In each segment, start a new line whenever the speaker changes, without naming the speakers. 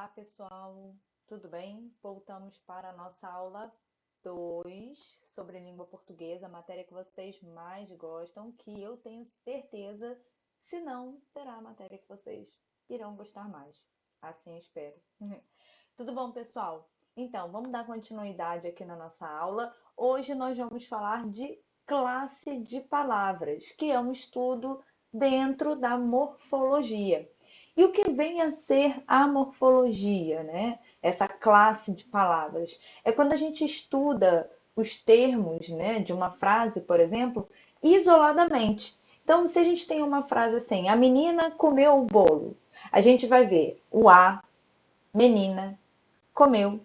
Olá, pessoal, tudo bem? Voltamos para a nossa aula 2 sobre língua portuguesa, a matéria que vocês mais gostam, que eu tenho certeza, se não, será a matéria que vocês irão gostar mais. Assim espero. Tudo bom, pessoal? Então, vamos dar continuidade aqui na nossa aula. Hoje nós vamos falar de classe de palavras, que é um estudo dentro da morfologia. E o que vem a ser a morfologia, né? Essa classe de palavras? É quando a gente estuda os termos, né, de uma frase, por exemplo, isoladamente. Então, se a gente tem uma frase assim, a menina comeu o bolo, a gente vai ver o a, menina, comeu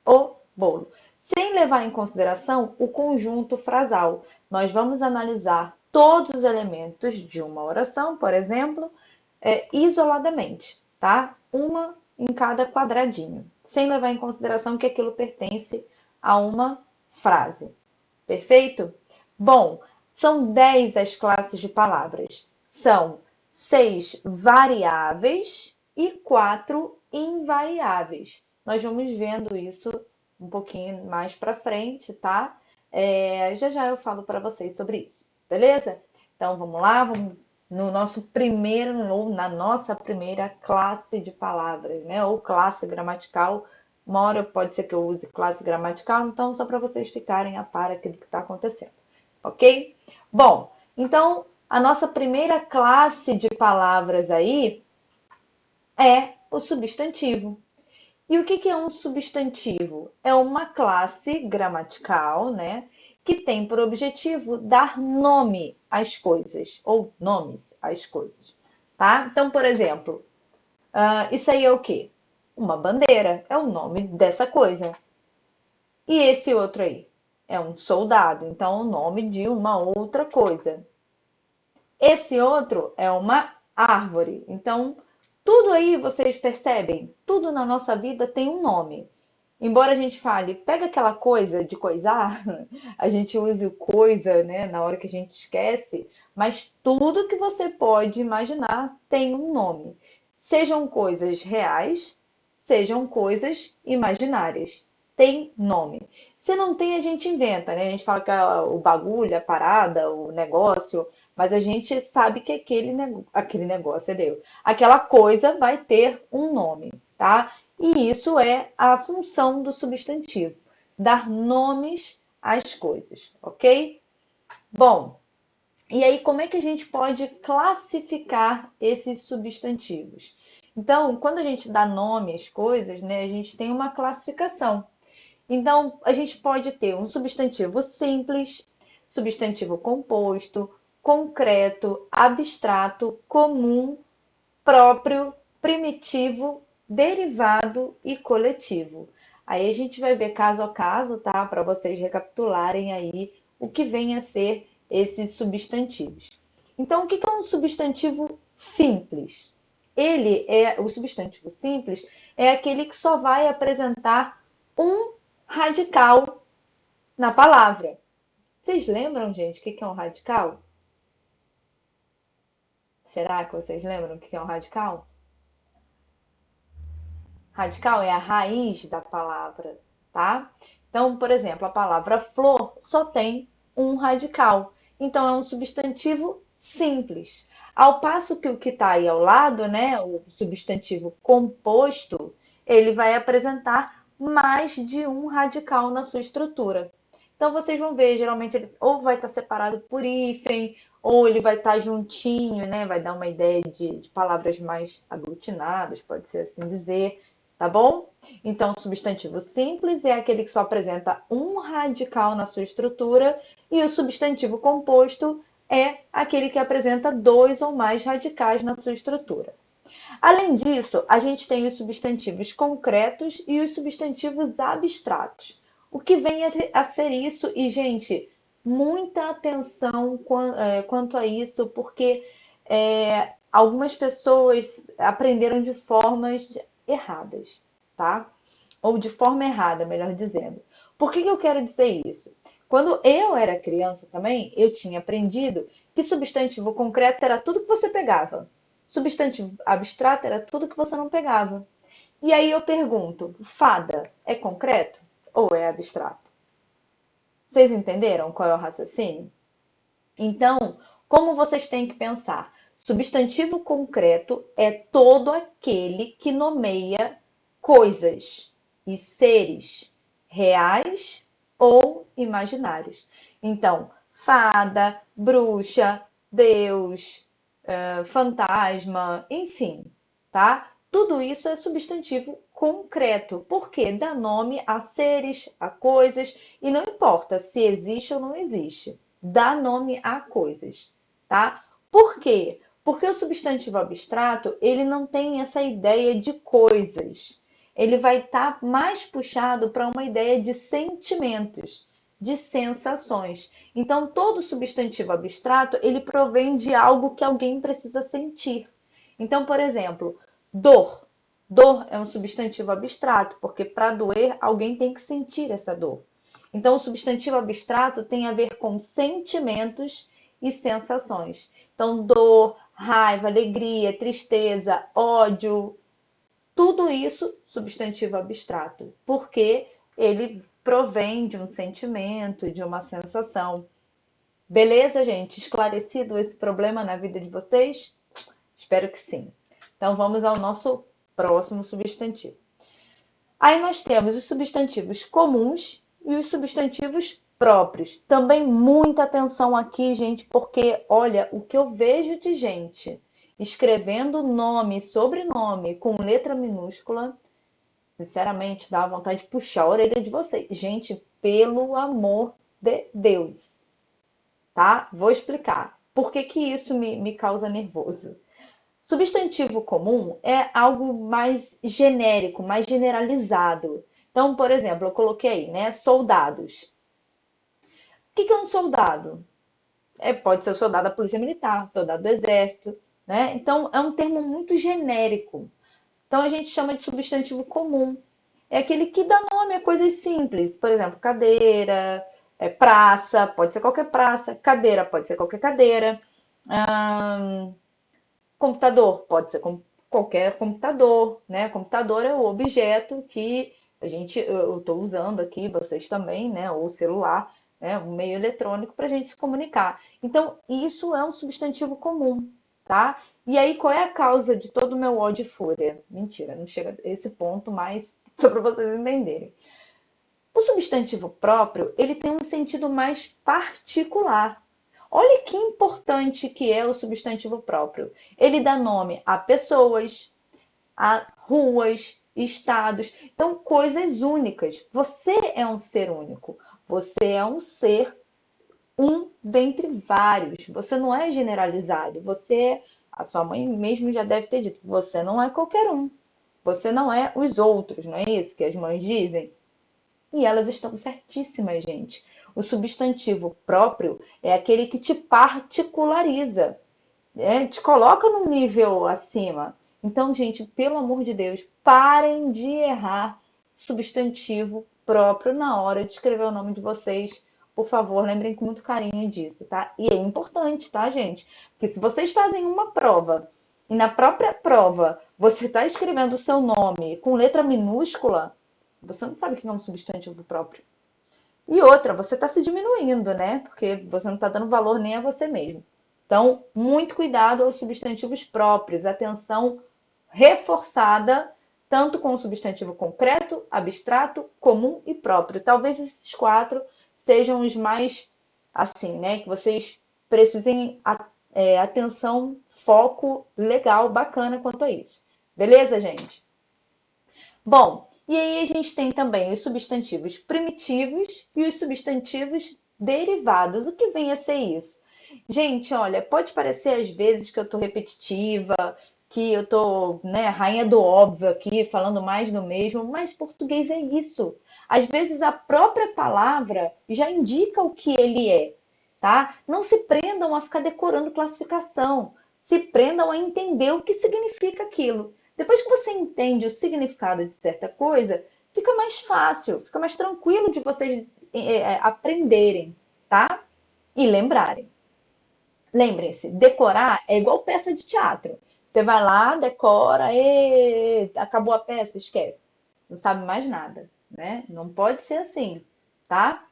o bolo, sem levar em consideração o conjunto frasal. Nós vamos analisar todos os elementos de uma oração, por exemplo, isoladamente, tá? Uma em cada quadradinho, sem levar em consideração que aquilo pertence a uma frase. Perfeito? Bom, são 10 as classes de palavras. São 6 variáveis e 4 invariáveis. Nós vamos vendo isso um pouquinho mais para frente, tá? Já já eu falo para vocês sobre isso, beleza? Então vamos lá, vamos no nosso primeiro, na nossa primeira classe de palavras, né? Ou classe gramatical. Uma hora pode ser que eu use classe gramatical, então só para vocês ficarem a par aqui do que está acontecendo, ok? Bom, então a nossa primeira classe de palavras aí é o substantivo. E o que é um substantivo? É uma classe gramatical, né, que tem por objetivo dar nome às coisas, ou nomes às coisas, tá? Então, por exemplo, isso aí é o quê? Uma bandeira, é o nome dessa coisa. E esse outro aí? É um soldado, então é o nome de uma outra coisa. Esse outro é uma árvore. Então, tudo aí vocês percebem, tudo na nossa vida tem um nome. Embora a gente fale, pega aquela coisa de coisar, a gente use o coisa, né, na hora que a gente esquece, mas tudo que você pode imaginar tem um nome. Sejam coisas reais, sejam coisas imaginárias. Tem nome. Se não tem, a gente inventa, né? A gente fala que é o bagulho, a parada, o negócio, mas a gente sabe que aquele negócio é Deus. Aquela coisa vai ter um nome, tá? E isso é a função do substantivo, dar nomes às coisas, ok? Bom, e aí como é que a gente pode classificar esses substantivos? Então, quando a gente dá nome às coisas, né, a gente tem uma classificação. Então, a gente pode ter um substantivo simples, substantivo composto, concreto, abstrato, comum, próprio, primitivo, derivado e coletivo. Aí a gente vai ver caso a caso, tá? Para vocês recapitularem aí o que vem a ser esses substantivos. Então, o que é um substantivo simples? O substantivo simples é aquele que só vai apresentar um radical na palavra. Vocês lembram, gente, o que é um radical? Será que vocês lembram o que é um radical? Radical é a raiz da palavra, tá? Então, por exemplo, a palavra flor só tem um radical. Então, é um substantivo simples. Ao passo que o que está aí ao lado, né, o substantivo composto, ele vai apresentar mais de um radical na sua estrutura. Então, vocês vão ver, geralmente ele ou vai estar separado por hífen, ou ele vai estar juntinho, né? Vai dar uma ideia de palavras mais aglutinadas, pode ser assim dizer, tá bom? Então, o substantivo simples é aquele que só apresenta um radical na sua estrutura, e o substantivo composto é aquele que apresenta dois ou mais radicais na sua estrutura. Além disso, a gente tem os substantivos concretos e os substantivos abstratos. O que vem a ser isso? E, gente, muita atenção quanto a isso, porque algumas pessoas aprenderam de formas erradas, tá? Ou de forma errada, melhor dizendo. Por que eu quero dizer isso? Quando eu era criança também, eu tinha aprendido que substantivo concreto era tudo que você pegava. Substantivo abstrato era tudo que você não pegava. E aí eu pergunto, fada é concreto ou é abstrato? Vocês entenderam qual é o raciocínio? Então, como vocês têm que pensar? Substantivo concreto é todo aquele que nomeia coisas e seres reais ou imaginários. Então, fada, bruxa, Deus, fantasma, enfim, tá? Tudo isso é substantivo concreto, porque dá nome a seres, a coisas, e não importa se existe ou não existe, dá nome a coisas, tá? Por quê? Porque o substantivo abstrato, ele não tem essa ideia de coisas. Ele vai estar mais puxado para uma ideia de sentimentos, de sensações. Então, todo substantivo abstrato, ele provém de algo que alguém precisa sentir. Então, por exemplo, dor. Dor é um substantivo abstrato, porque para doer, alguém tem que sentir essa dor. Então, o substantivo abstrato tem a ver com sentimentos e sensações. Então, dor, raiva, alegria, tristeza, ódio, tudo isso substantivo abstrato, porque ele provém de um sentimento, de uma sensação. Beleza, gente? Esclarecido esse problema na vida de vocês? Espero que sim. Então vamos ao nosso próximo substantivo. Aí nós temos os substantivos comuns e os substantivos próprios. Também muita atenção aqui, gente, porque olha o que eu vejo de gente escrevendo nome e sobrenome com letra minúscula. Sinceramente, dá vontade de puxar a orelha de vocês. Gente, pelo amor de Deus, tá? Vou explicar. Por que que isso me causa nervoso? Substantivo comum é algo mais genérico, mais generalizado. Então, por exemplo, eu coloquei aí, né? Soldados. O que que é um soldado? Pode ser o soldado da Polícia Militar, soldado do Exército, né? Então, é um termo muito genérico. Então, a gente chama de substantivo comum. É aquele que dá nome a coisas simples. Por exemplo, cadeira, praça, pode ser qualquer praça. Cadeira, pode ser qualquer cadeira. Ahn, Computador, pode ser qualquer computador, né? Computador é o objeto que eu estou usando aqui, vocês também, né? Ou celular, né? Um meio eletrônico para a gente se comunicar. Então, isso é um substantivo comum, tá? E aí, qual é a causa de todo o meu ódio e fúria? Mentira, não chega a esse ponto, mas só para vocês entenderem. O substantivo próprio, ele tem um sentido mais particular. Olha que importante que é o substantivo próprio. Ele dá nome a pessoas, a ruas, estados, então coisas únicas. Você é um ser único. Você é um ser um dentre vários. Você não é generalizado. A sua mãe mesmo já deve ter dito, você não é qualquer um. Você não é os outros, não é isso que as mães dizem? E elas estão certíssimas, gente. O substantivo próprio é aquele que te particulariza, né? Te coloca num nível acima. Então, gente, pelo amor de Deus, parem de errar substantivo próprio na hora de escrever o nome de vocês. Por favor, lembrem com muito carinho disso, tá? E é importante, tá, gente? Porque se vocês fazem uma prova e na própria prova você está escrevendo o seu nome com letra minúscula, você não sabe que é um substantivo próprio. E outra, você está se diminuindo, né? Porque você não está dando valor nem a você mesmo. Então, muito cuidado aos substantivos próprios. Atenção reforçada, tanto com o substantivo concreto, abstrato, comum e próprio. Talvez esses quatro sejam os mais, assim, né? Que vocês precisem atenção, foco legal, bacana quanto a isso. Beleza, gente? Bom, e aí a gente tem também os substantivos primitivos e os substantivos derivados. O que vem a ser isso? Gente, olha, pode parecer às vezes que eu estou repetitiva, que eu estou, né, rainha do óbvio aqui, falando mais do mesmo, mas português é isso. Às vezes a própria palavra já indica o que ele é, tá? Não se prendam a ficar decorando classificação, se prendam a entender o que significa aquilo. Depois que você entende o significado de certa coisa, fica mais fácil, fica mais tranquilo de vocês aprenderem, tá? E lembrarem. Lembrem-se, decorar é igual peça de teatro. Você vai lá, decora, e acabou a peça, esquece. Não sabe mais nada, né? Não pode ser assim, tá?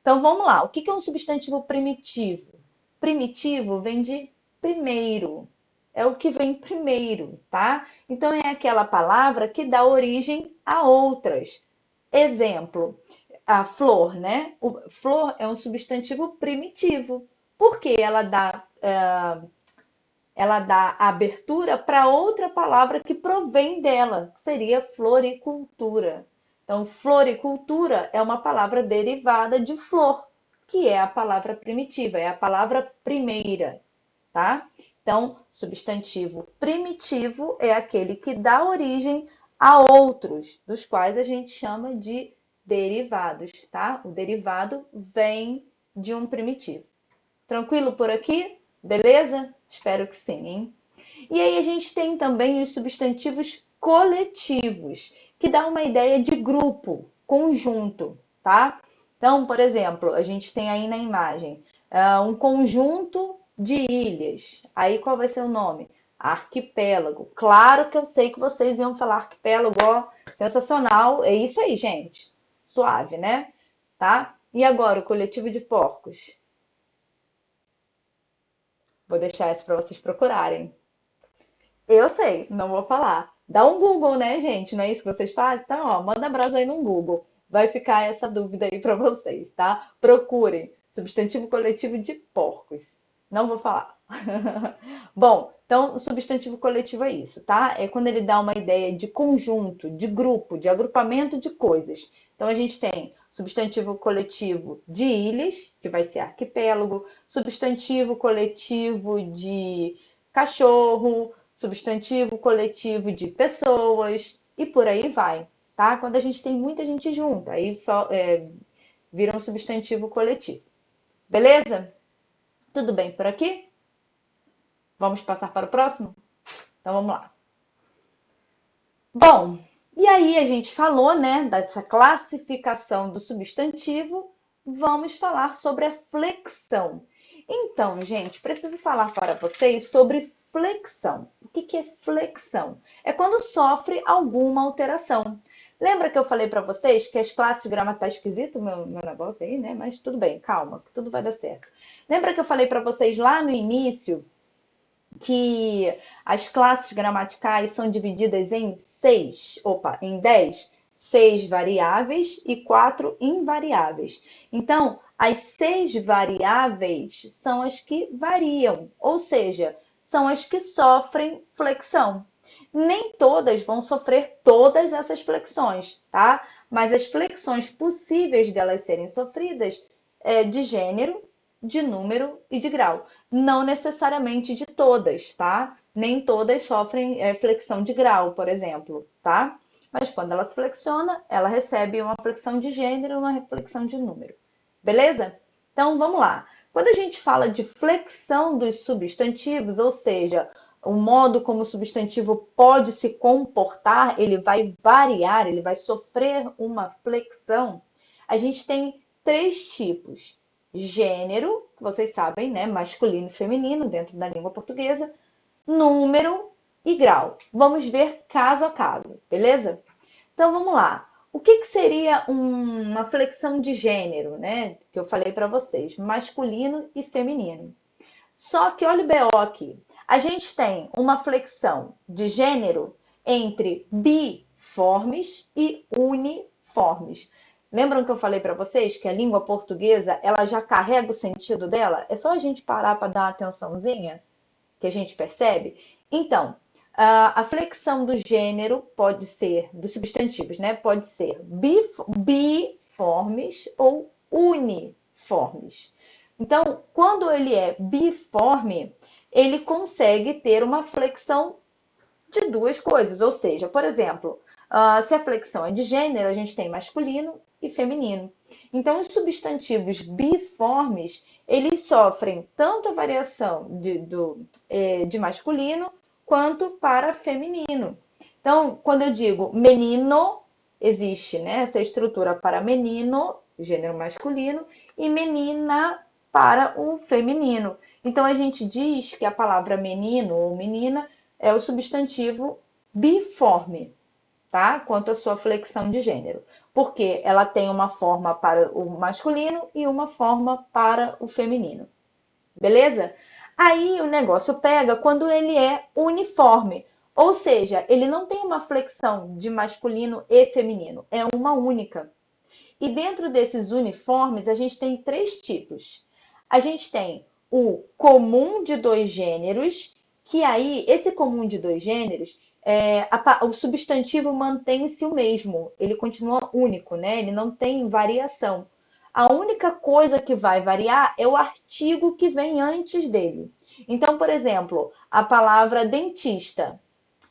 Então vamos lá. O que é um substantivo primitivo? Primitivo vem de primeiro. É o que vem primeiro, tá? Então é aquela palavra que dá origem a outras. Exemplo, a flor, né? Flor é um substantivo primitivo, porque ela dá abertura para outra palavra que provém dela, que seria floricultura. Então, floricultura é uma palavra derivada de flor, que é a palavra primitiva, é a palavra primeira, tá? Então, substantivo primitivo é aquele que dá origem a outros, dos quais a gente chama de derivados, tá? O derivado vem de um primitivo. Tranquilo por aqui? Beleza? Espero que sim, hein? E aí a gente tem também os substantivos coletivos, que dá uma ideia de grupo, conjunto, tá? Então, por exemplo, a gente tem aí na imagem um conjunto de ilhas. Aí qual vai ser o nome? Arquipélago. Claro que eu sei que vocês iam falar arquipélago, ó, sensacional. É isso aí, gente. Suave, né? Tá? E agora o coletivo de porcos? Vou deixar essa para vocês procurarem. Eu sei, não vou falar. Dá um Google, né, gente? Não é isso que vocês fazem? Então, ó, manda brasa aí no Google. Vai ficar essa dúvida aí para vocês, tá? Procurem. Substantivo coletivo de porcos. Não vou falar. Bom, então o substantivo coletivo é isso, tá? É quando ele dá uma ideia de conjunto, de grupo, de agrupamento de coisas. Então a gente tem substantivo coletivo de ilhas, que vai ser arquipélago, substantivo coletivo de cachorro, substantivo coletivo de pessoas e por aí vai, tá? Quando a gente tem muita gente junta, aí só vira um substantivo coletivo. Beleza? Tudo bem por aqui? Vamos passar para o próximo? Então vamos lá. Bom, e aí a gente falou, né, dessa classificação do substantivo, vamos falar sobre a flexão. Então, gente, preciso falar para vocês sobre flexão. O que é flexão? É quando sofre alguma alteração. Lembra que eu falei para vocês que as classes gramaticais... Tá esquisito o meu negócio aí, né? Mas tudo bem, calma, que tudo vai dar certo. Lembra que eu falei para vocês lá no início que as classes gramaticais são divididas em em 10, 6 variáveis e 4 invariáveis. Então, as 6 variáveis são as que variam, ou seja, são as que sofrem flexão. Nem todas vão sofrer todas essas flexões, tá? Mas as flexões possíveis delas serem sofridas é de gênero, de número e de grau. Não necessariamente de todas, tá? Nem todas sofrem flexão de grau, por exemplo, tá? Mas quando ela se flexiona, ela recebe uma flexão de gênero e uma flexão de número. Beleza? Então vamos lá. Quando a gente fala de flexão dos substantivos, ou seja, o modo como o substantivo pode se comportar, ele vai variar, ele vai sofrer uma flexão, a gente tem três tipos: gênero, que vocês sabem, né? Masculino e feminino dentro da língua portuguesa, número e grau. Vamos ver caso a caso, beleza? Então vamos lá. O que seria uma flexão de gênero, né? Que eu falei para vocês, masculino e feminino. Só que olha o BO aqui. A gente tem uma flexão de gênero entre biformes e uniformes. Lembram que eu falei para vocês que a língua portuguesa, ela já carrega o sentido dela? É só a gente parar para dar uma atençãozinha que a gente percebe? Então, a flexão do gênero pode ser, dos substantivos, né? Pode ser biformes ou uniformes. Então, quando ele é biforme, ele consegue ter uma flexão de duas coisas. Ou seja, por exemplo, se a flexão é de gênero, a gente tem masculino e feminino. Então, os substantivos biformes, eles sofrem tanto a variação de masculino quanto para feminino. Então, quando eu digo menino, existe, né, essa estrutura para menino, gênero masculino, e menina para o feminino. Então, a gente diz que a palavra menino ou menina é o substantivo biforme, tá? Quanto à sua flexão de gênero. Porque ela tem uma forma para o masculino e uma forma para o feminino. Beleza? Aí o negócio pega quando ele é uniforme. Ou seja, ele não tem uma flexão de masculino e feminino, é uma única. E dentro desses uniformes, a gente tem três tipos. A gente tem o comum de dois gêneros, que aí, esse comum de dois gêneros, o substantivo mantém-se o mesmo, ele continua único, né? Ele não tem variação. A única coisa que vai variar é o artigo que vem antes dele. Então, por exemplo, a palavra dentista.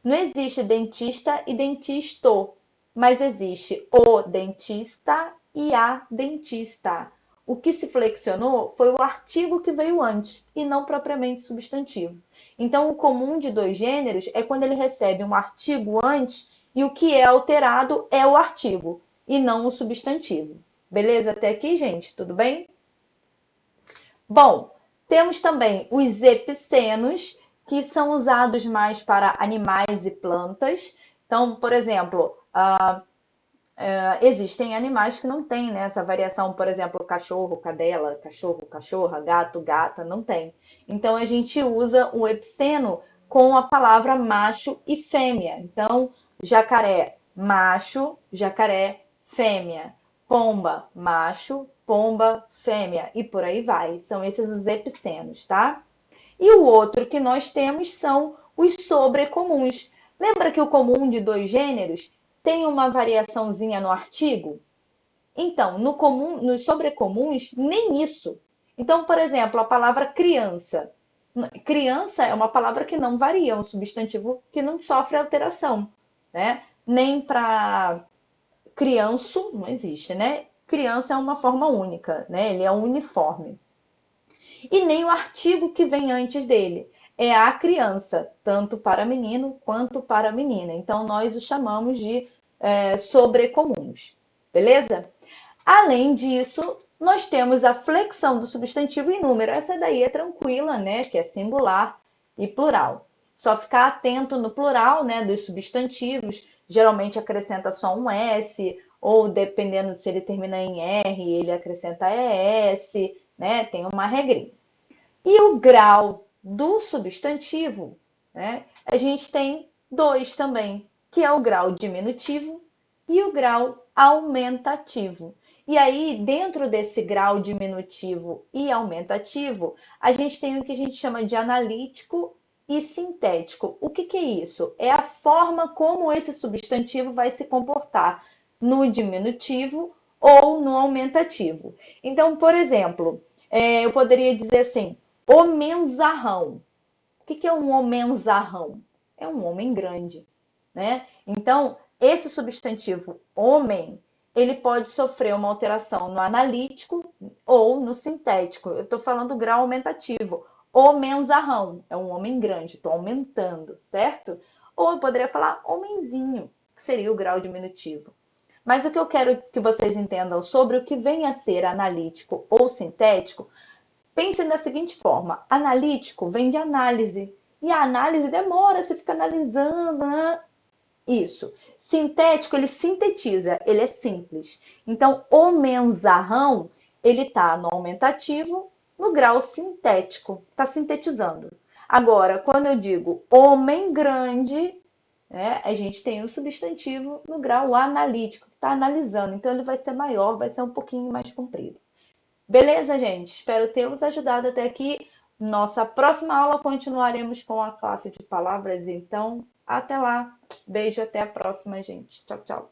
Não existe dentista e dentisto, mas existe o dentista e a dentista. O que se flexionou foi o artigo que veio antes e não propriamente o substantivo. Então, o comum de dois gêneros é quando ele recebe um artigo antes e o que é alterado é o artigo e não o substantivo. Beleza até aqui, gente? Tudo bem? Bom, temos também os epicenos, que são usados mais para animais e plantas. Então, por exemplo, existem animais que não têm, né, essa variação, por exemplo, cachorro, cadela, cachorro, cachorra, gato, gata, não tem. Então, a gente usa o epiceno com a palavra macho e fêmea. Então, jacaré, macho, jacaré, fêmea. Pomba, macho, pomba, fêmea. E por aí vai. São esses os epicenos, tá? E o outro que nós temos são os sobrecomuns. Lembra que o comum de dois gêneros tem uma variaçãozinha no artigo? Então, no comum, nos sobrecomuns, nem isso. Então, por exemplo, a palavra criança. Criança é uma palavra que não varia, é um substantivo que não sofre alteração, né? Nem para crianço, não existe, né? Criança é uma forma única, né? Ele é uniforme. E nem o artigo que vem antes dele. É a criança, tanto para menino quanto para menina. Então, nós o chamamos de sobrecomuns. Beleza? Além disso, nós temos a flexão do substantivo em número. Essa daí é tranquila, né? Que é singular e plural. Só ficar atento no plural, né? Dos substantivos. Geralmente acrescenta só um S, ou dependendo se ele termina em R, ele acrescenta ES, né? Tem uma regrinha. E o grau do substantivo, né? A gente tem dois também, que é o grau diminutivo e o grau aumentativo. E aí, dentro desse grau diminutivo e aumentativo, a gente tem o que a gente chama de analítico e sintético. O que é isso? É a forma como esse substantivo vai se comportar no diminutivo ou no aumentativo. Então, por exemplo, eu poderia dizer assim: homenzarrão. O que é um homenzarrão? É um homem grande, né? Então, esse substantivo homem, ele pode sofrer uma alteração no analítico ou no sintético. Eu estou falando grau aumentativo. Homenzarrão é um homem grande, estou aumentando, certo? Ou eu poderia falar homenzinho, que seria o grau diminutivo. Mas o que eu quero que vocês entendam sobre o que vem a ser analítico ou sintético, pense da seguinte forma: analítico vem de análise. E a análise demora, você fica analisando, né? Isso. Sintético, ele sintetiza, ele é simples. Então, o menzarrão, ele está no aumentativo, no grau sintético, está sintetizando. Agora, quando eu digo homem grande, né, a gente tem o substantivo no grau analítico, que está analisando. Então, ele vai ser maior, vai ser um pouquinho mais comprido. Beleza, gente? Espero tê-los ajudado até aqui. Nossa próxima aula continuaremos com a classe de palavras, então até lá. Beijo, até a próxima, gente. Tchau, tchau.